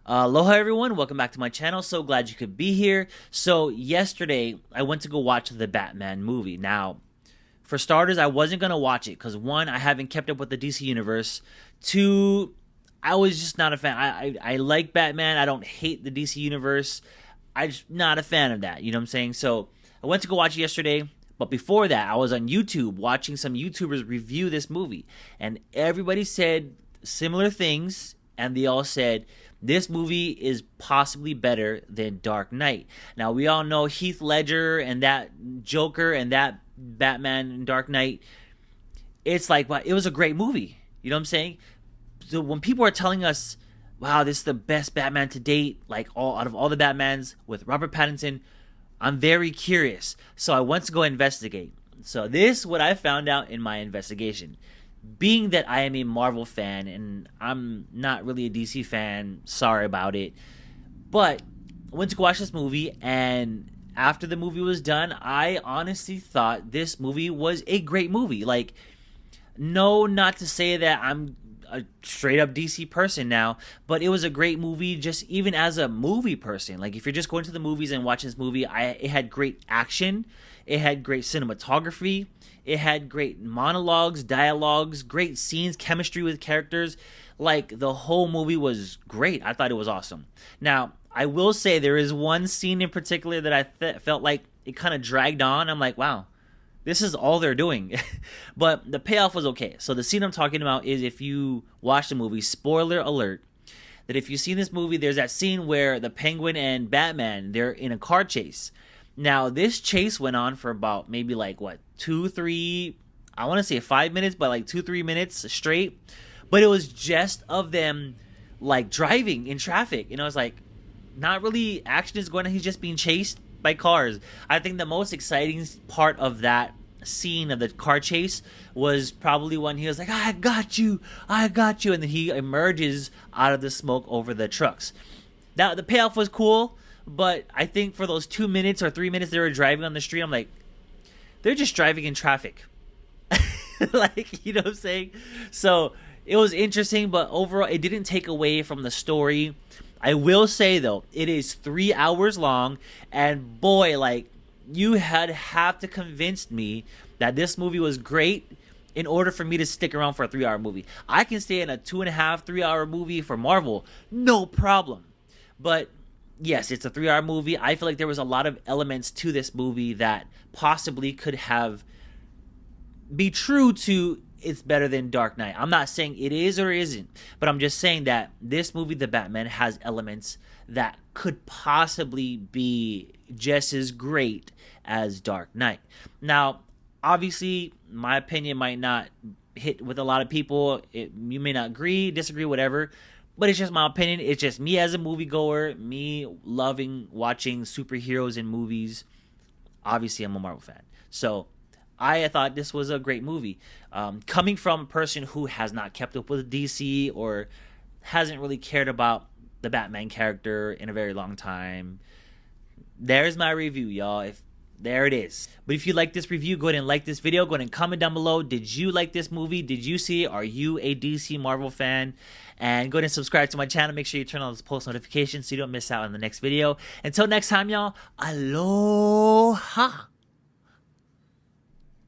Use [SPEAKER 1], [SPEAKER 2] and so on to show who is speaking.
[SPEAKER 1] Aloha everyone, welcome back to my channel. So glad you could be here. So yesterday I went to go watch the Batman movie. Now, for starters, I wasn't gonna watch it because one, I haven't kept up with the DC universe. Two, I was just not a fan. I like Batman. I don't hate the DC universe. I'm just not a fan of that. You know what I'm saying? So I went to go watch it yesterday. But before that, I was on YouTube watching some YouTubers review this movie, and everybody said similar things, and they all said this movie is possibly better than Dark Knight. Now, we all know Heath Ledger and that Joker and that Batman in Dark Knight. It's like, wow, it was a great movie. You know what I'm saying? So when people are telling us, wow, this is the best Batman to date, like all out of all the Batmans with Robert Pattinson, I'm very curious. So I went to go investigate. So this is what I found out in my investigation. Being that I am a Marvel fan and I'm not really a DC fan, sorry about it. But I went to go watch this movie, and after the movie was done, I honestly thought this movie was a great movie. Like, no, not to say that I'm a straight up DC person now, but it was a great movie just even as a movie person. Like, if you're just going to the movies and watching this movie, it had great action, it had great cinematography, it had great monologues, dialogues, great scenes, chemistry with characters. Like, the whole movie was great. I thought it was awesome. Now, I will say there is one scene in particular that I felt like it kind of dragged on. I'm like, wow, this is all they're doing. But the payoff was okay. So the scene I'm talking about is, if you watch the movie, spoiler alert, that if you've seen this movie, there's that scene where the Penguin and Batman, they're in a car chase. Now, this chase went on for about maybe like, what, 2-3, I want to say 5 minutes, but like 2-3 minutes straight. But it was just of them like driving in traffic. You know, it's like not really action is going on. He's just being chased by cars. I think the most exciting part of that scene of the car chase was probably when he was like, I got you, and then he emerges out of the smoke over the trucks. Now, the payoff was cool, but I think for those 2 minutes or 3 minutes they were driving on the street, I'm like, they're just driving in traffic. Like, you know what I'm saying? So it was interesting, but overall it didn't take away from the story. I will say though, it is 3 hours long, and boy, like, you have to convince me that this movie was great in order for me to stick around for a 3 hour movie. I can stay in a 2.5, 3 hour movie for Marvel, no problem. But yes, it's a 3 hour movie. I feel like there was a lot of elements to this movie that possibly could have be true to it's better than Dark Knight. I'm not saying it is or isn't, but I'm just saying that this movie, The Batman, has elements that could possibly be just as great as Dark Knight. Now, obviously, my opinion might not hit with a lot of people. You may not agree, disagree, whatever, but it's just my opinion. It's just me as a moviegoer, me loving watching superheroes in movies. Obviously, I'm a Marvel fan, so I thought this was a great movie. Coming from a person who has not kept up with DC or hasn't really cared about the Batman character in a very long time, there's my review, y'all. There it is. But if you like this review, go ahead and like this video. Go ahead and comment down below. Did you like this movie? Did you see it? Are you a DC Marvel fan? And go ahead and subscribe to my channel. Make sure you turn on those post notifications so you don't miss out on the next video. Until next time, y'all. Aloha.